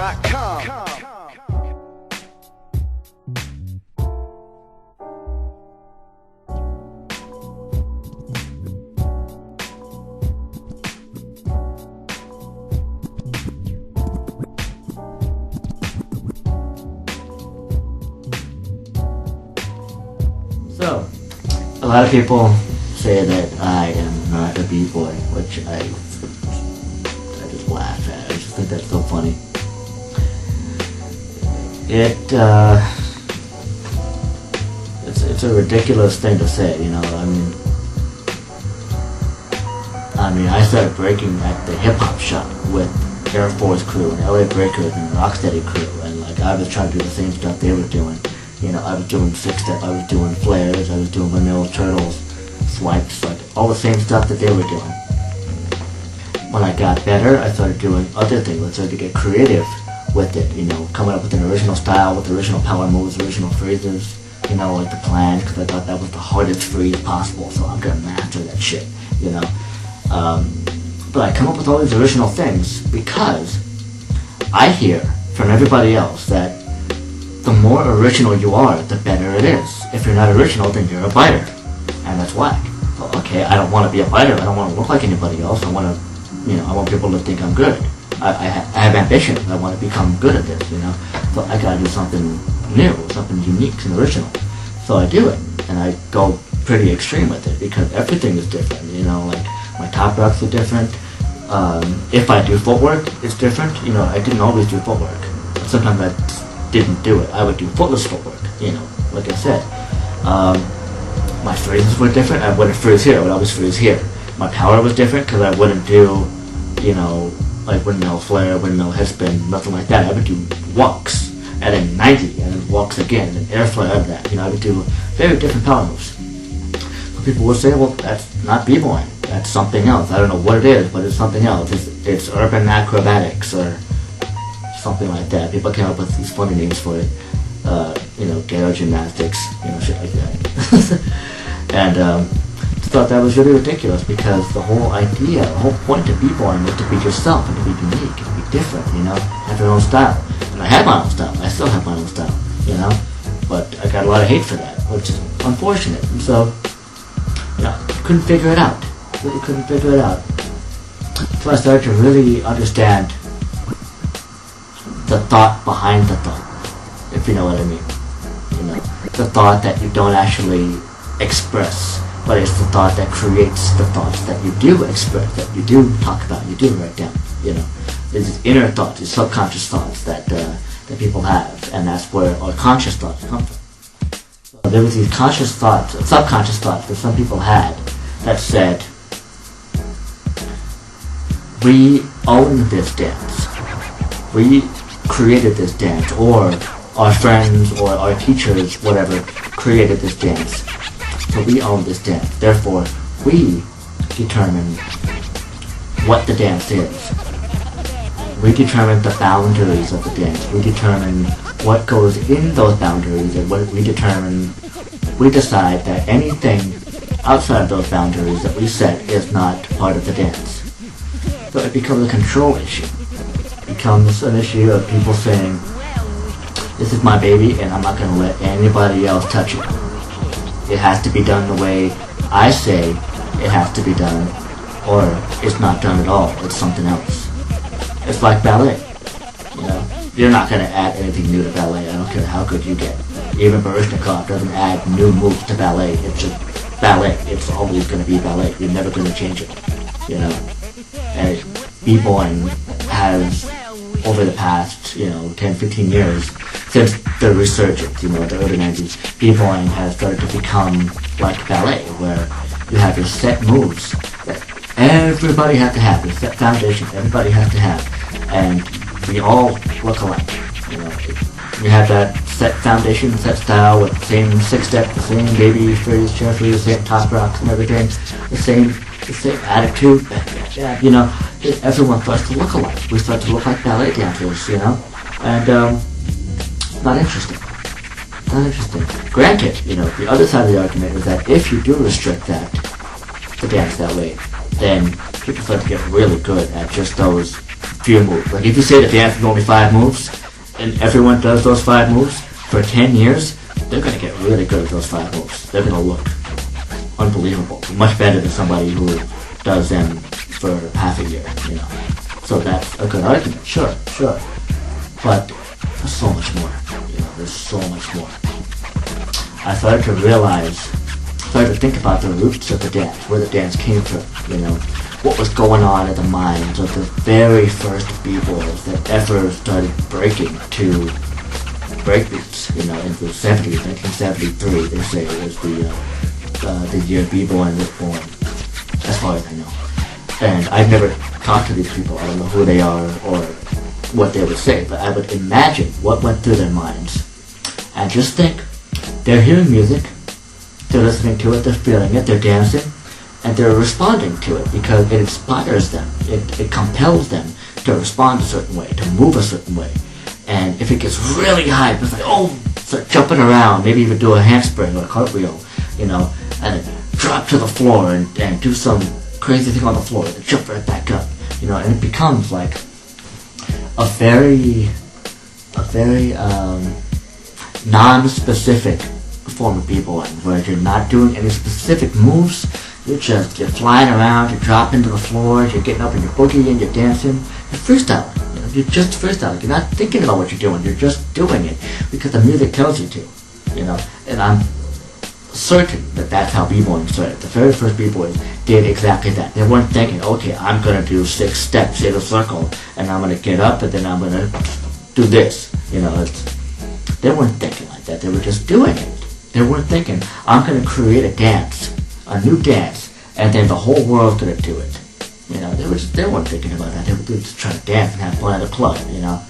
part1.com. So, a lot of people say that I am not a b-boy, which I just laugh at. I just think that's so funny. It's a ridiculous thing to say, you know. I mean, I started breaking at the hip hop shop with Air Force crew and LA Breakers and Rocksteady crew, and like I was trying to do the same stuff they were doing. You know, I was doing six-step, I was doing flares, I was doing vanilla turtles, swipes, like all the same stuff that they were doing. When I got better, I started doing other things. I started to get creative with it, you know, coming up with an original style, with original power moves, original phrases, you know, like the plan, because I thought that was the hardest phrase possible, so I'm gonna master that shit, you know. But I come up with all these original things because I hear from everybody else that the more original you are, the better it is. If you're not original, then you're a biter, and that's whack. Well, okay, I don't want to be a biter. I don't want to look like anybody else. I want to, you know, I want people to think I'm good. I have ambition. I want to become good at this, you know. So I gotta do something new, something unique and original. So I do it, and I go pretty extreme with it because everything is different, you know. Like my top rocks are different. If I do footwork, it's different. You know, I didn't always do footwork. Sometimes I didn't do it. I would do footless footwork, you know, like I said. My phrases were different. I wouldn't freeze here. I would always freeze here. My power was different because I wouldn't do, you know, like windmill flare, windmill headspin, nothing like that. I would do walks, and then 90, and then walks again, and then airflare out of that. You know, I would do very different power moves. So people would say, well, that's not b-boying. That's something else. I don't know what it is, but it's something else. It's urban acrobatics or something like that. People came up with these funny names for it. You know, ghetto gymnastics, you know, shit like that. And thought that was really ridiculous because the whole idea, the whole point of b-boying was to be yourself and to be unique and to be different, you know, have your own style. And I had my own style. I still have my own style, you know, but I got a lot of hate for that, which is unfortunate. And so, you know, couldn't figure it out. Really couldn't figure it out. So I started to really understand the thought behind the thought, if you know what I mean. You know, the thought that you don't actually express, but it's the thought that creates the thoughts that you do express, that you do talk about, you do write down. You know, there's these inner thoughts, these subconscious thoughts that people have, and that's where our conscious thoughts come from. So there was these conscious thoughts, subconscious thoughts that some people had that said, we own this dance. We created this dance, or our friends or our teachers, whatever, created this dance. So we own this dance. Therefore, we determine what the dance is. We determine the boundaries of the dance. We determine what goes in those boundaries, and we decide that anything outside of those boundaries that we set is not part of the dance. So it becomes a control issue. It becomes an issue of people saying, this is my baby and I'm not going to let anybody else touch it. It has to be done the way I say it has to be done, or it's not done at all. It's something else. It's like ballet. You know, you're not going to add anything new to ballet. I don't care how good you get. Even Baryshnikov doesn't add new moves to ballet. It's just ballet. It's always going to be ballet. You're never going to change it. You know, and b-boying has, over the past, 10, 15 years, since the resurgence, the early 90s, b-boying has started to become like ballet, where you have your set moves that everybody has to have, your set foundation everybody has to have, and we all look alike. You have that set foundation, set style with the same six-step, the same baby freeze, chair freeze, the same top rocks and everything, the same attitude. Everyone starts to look alike. We start to look like ballet dancers, and not interesting. Not interesting. Granted, the other side of the argument is that if you do restrict the dance that way, then people start to get really good at just those few moves. Like if you say the dance is only 5 moves, and everyone does those 5 moves for 10 years, they're gonna get really good at those 5 moves. They're gonna look unbelievable, much better than somebody who does them for half a year, you know. So that's a good argument, sure. But there's so much more, you know, there's so much more. I started to think about the roots of the dance, where the dance came from, you know, what was going on in the minds of the very first b-boys that ever started breaking to breakbeats, you know, in the 70s, 1973, they say it was the year b-boying was born, as far as I know. And I've never talked to these people, I don't know who they are or what they would say, but I would imagine what went through their minds. And just think, they're hearing music, they're listening to it, they're feeling it, they're dancing, and they're responding to it because it inspires them. It compels them to respond a certain way, to move a certain way. And if it gets really high, it's like, oh, start jumping around, maybe even do a handspring or a cartwheel, you know, and then drop to the floor and do some crazy thing on the floor, and jump right back up, you know, and it becomes like a very non-specific form of b-boying, where you're not doing any specific moves, you're flying around, you're dropping to the floor, you're getting up and you're boogieing and you're dancing, you're freestyling, you know, you're just freestyling, you're not thinking about what you're doing, you're just doing it because the music tells you to, you know, and I'm certain that that's how b-boying started. The very first b-boys did exactly that. They weren't thinking, okay, I'm going to do 6 steps in a circle, and I'm going to get up, and then I'm going to do this, you know, they weren't thinking like that, they were just doing it. They weren't thinking, I'm going to create a dance, a new dance, and then the whole world's going to do it. You know, they weren't thinking about that. They were just trying to dance and have fun at a club, you know.